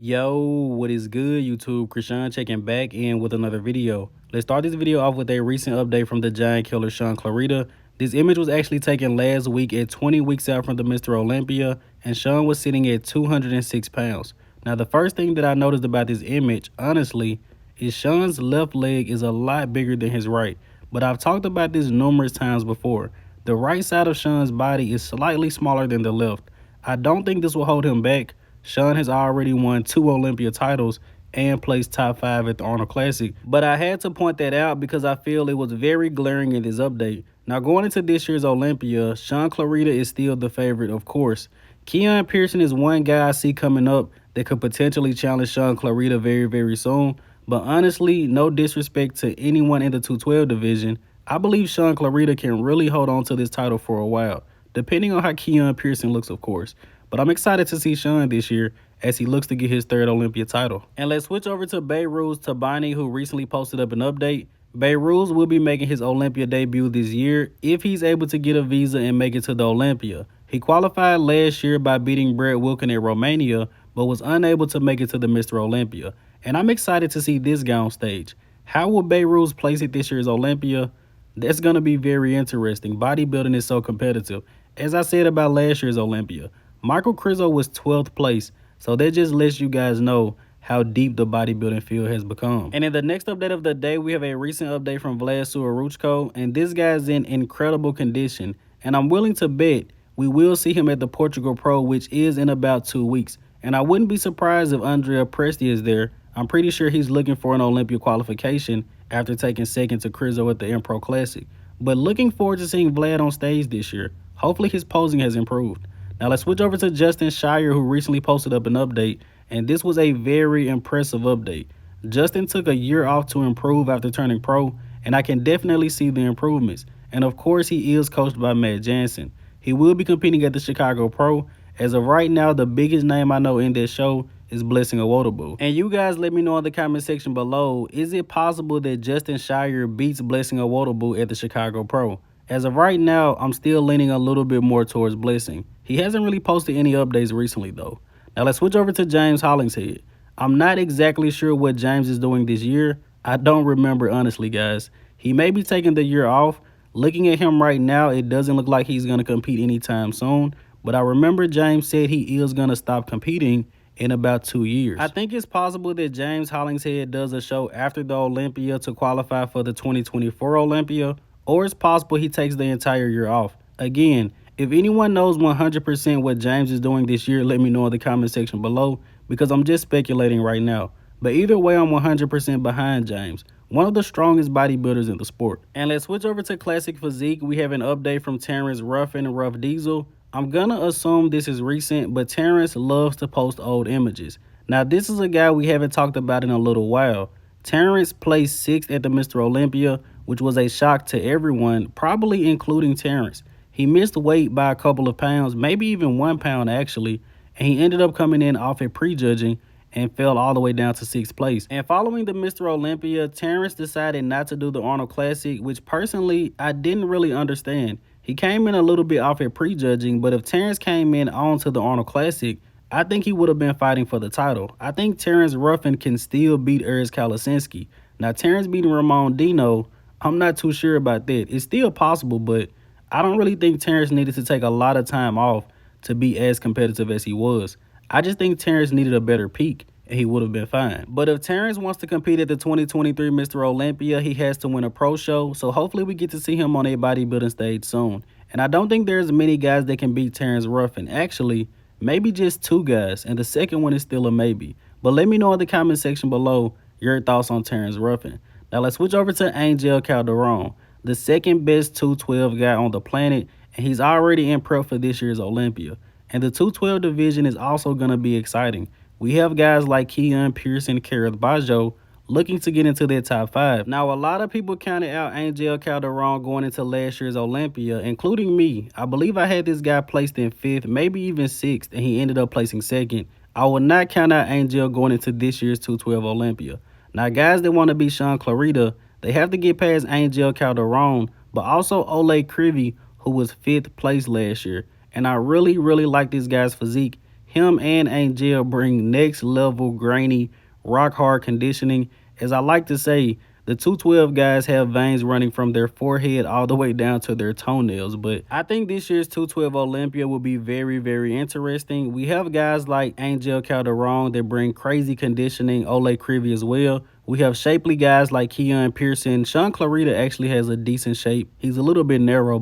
Yo, what is good, YouTube? Krishan checking back in with another video. Let's start this video off with a recent update from the giant killer Shaun Clarida. This image was actually taken last week at 20 weeks out from the Mr. Olympia, and Shaun was sitting at 206 pounds. Now, the first thing that I noticed about this image, honestly, is Shaun's left leg is a lot bigger than his right. But I've talked about this numerous times before. The right side of Shaun's body is slightly smaller than the left. I don't think this will hold him back. Shaun has already won 2 Olympia titles and placed top 5 at the Arnold Classic, but I had to point that out because I feel it was very glaring in this update. Now, going into this year's Olympia, Shaun Clarida is still the favorite, of course. Keon Pearson is one guy I see coming up that could potentially challenge Shaun Clarida very soon, but honestly, no disrespect to anyone in the 212 division, I believe Shaun Clarida can really hold on to this title for a while, depending on how Keon Pearson looks, of course. But I'm excited to see Shaun this year as he looks to get his 3rd Olympia title. And let's switch over to Behrooz Tabani, who recently posted up an update. Behrooz will be making his Olympia debut this year if he's able to get a visa and make it to the Olympia. He qualified last year by beating Brett Wilkin in Romania, but was unable to make it to the Mr. Olympia. And I'm excited to see this guy on stage. How will Behrooz place at this year's Olympia? That's going to be very interesting. Bodybuilding is so competitive. As I said about last year's Olympia, Michael Krizo was 12th place, so that just lets you guys know how deep the bodybuilding field has become. And in the next update of the day, we have a recent update from Vlad Suhoruchko, and this guy's in incredible condition, and I'm willing to bet we will see him at the Portugal Pro, which is in about 2 weeks. And I wouldn't be surprised if Andrea Presti is there. I'm pretty sure he's looking for an Olympia qualification after taking second to Krizo at the Impro Classic. But looking forward to seeing Vlad on stage this year. Hopefully his posing has improved. Now let's switch over to Justin Shier, who recently posted up an update, and this was a very impressive update. Justin took a year off to improve after turning pro, and I can definitely see the improvements. And of course, he is coached by Matt Jansen. He will be competing at the Chicago Pro. As of right now, the biggest name I know in this show is Blessing Awodobu. And you guys let me know in the comment section below, is it possible that Justin Shier beats Blessing Awodobu at the Chicago Pro? As of right now, I'm still leaning a little bit more towards Blessing. He hasn't really posted any updates recently though. Now let's switch over to James Hollingshead. I'm not exactly sure what James is doing this year. I don't remember honestly, guys. He may be taking the year off. Looking at him right now, it doesn't look like he's going to compete anytime soon. But I remember James said he is going to stop competing in about 2 years. I think it's possible that James Hollingshead does a show after the Olympia to qualify for the 2024 Olympia, or it's possible he takes the entire year off. Again, if anyone knows 100% what James is doing this year, let me know in the comment section below, because I'm just speculating right now. But either way, I'm 100% behind James, one of the strongest bodybuilders in the sport. And let's switch over to Classic Physique. We have an update from Terrence Ruffin Rough Diesel. I'm gonna assume this is recent, but Terrence loves to post old images. Now, this is a guy we haven't talked about in a little while. Terrence placed 6th at the Mr. Olympia, which was a shock to everyone, probably including Terrence. He missed weight by a couple of pounds, maybe even 1 pound actually, and he ended up coming in off at prejudging and fell all the way down to 6th place. And following the Mr. Olympia, Terrence decided not to do the Arnold Classic, which personally I didn't really understand. He came in a little bit off at prejudging, but if Terrence came in on to the Arnold Classic, I think he would have been fighting for the title. I think Terrence Ruffin can still beat Urs Kalasinski. Now, Terrence beating Ramon Dino, I'm not too sure about that. It's still possible, but I don't really think Terrence needed to take a lot of time off to be as competitive as he was. I just think Terrence needed a better peak, and he would have been fine. But if Terrence wants to compete at the 2023 Mr. Olympia, he has to win a pro show, so hopefully we get to see him on a bodybuilding stage soon. And I don't think there's many guys that can beat Terrence Ruffin. Actually, maybe just 2 guys, and the second one is still a maybe. But let me know in the comment section below your thoughts on Terrence Ruffin. Now let's switch over to Angel Calderon, the second best 212 guy on the planet, and he's already in prep for this year's Olympia. And the 212 division is also going to be exciting. We have guys like Keon Pearson, Kareth Bajo looking to get into their top 5. Now, a lot of people counted out Angel Calderon going into last year's Olympia, including me. I believe I had this guy placed in 5th, maybe even 6th, and he ended up placing 2nd. I will not count out Angel going into this year's 212 Olympia. Now, guys that want to beat Shaun Clarida, they have to get past Angel Calderon, but also Oleh Kryvyi, who was 5th place last year. And I really like this guy's physique. Him and Angel bring next level grainy, rock hard conditioning. As I like to say, the 212 guys have veins running from their forehead all the way down to their toenails. But I think this year's 212 Olympia will be very, very interesting. We have guys like Angel Calderon that bring crazy conditioning, Oleh Kryvyi as well. We have shapely guys like Keon Pearson. Shaun Clarida actually has a decent shape. He's a little bit narrow,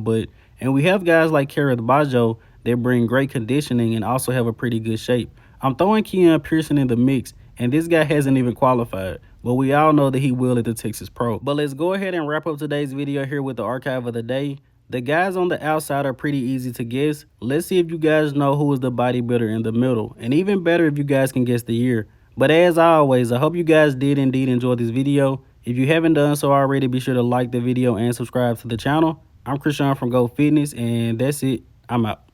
and we have guys like Kareth Bajo that bring great conditioning and also have a pretty good shape. I'm throwing Keon Pearson in the mix, and this guy hasn't even qualified, but we all know that he will at the Texas Pro. But let's go ahead and wrap up today's video here with the archive of the day. The guys on the outside are pretty easy to guess. Let's see if you guys know who is the bodybuilder in the middle, and even better if you guys can guess the year. But as always, I hope you guys did indeed enjoy this video. If you haven't done so already, be sure to like the video and subscribe to the channel. I'm Krishan from Go Fitness, and that's it. I'm out.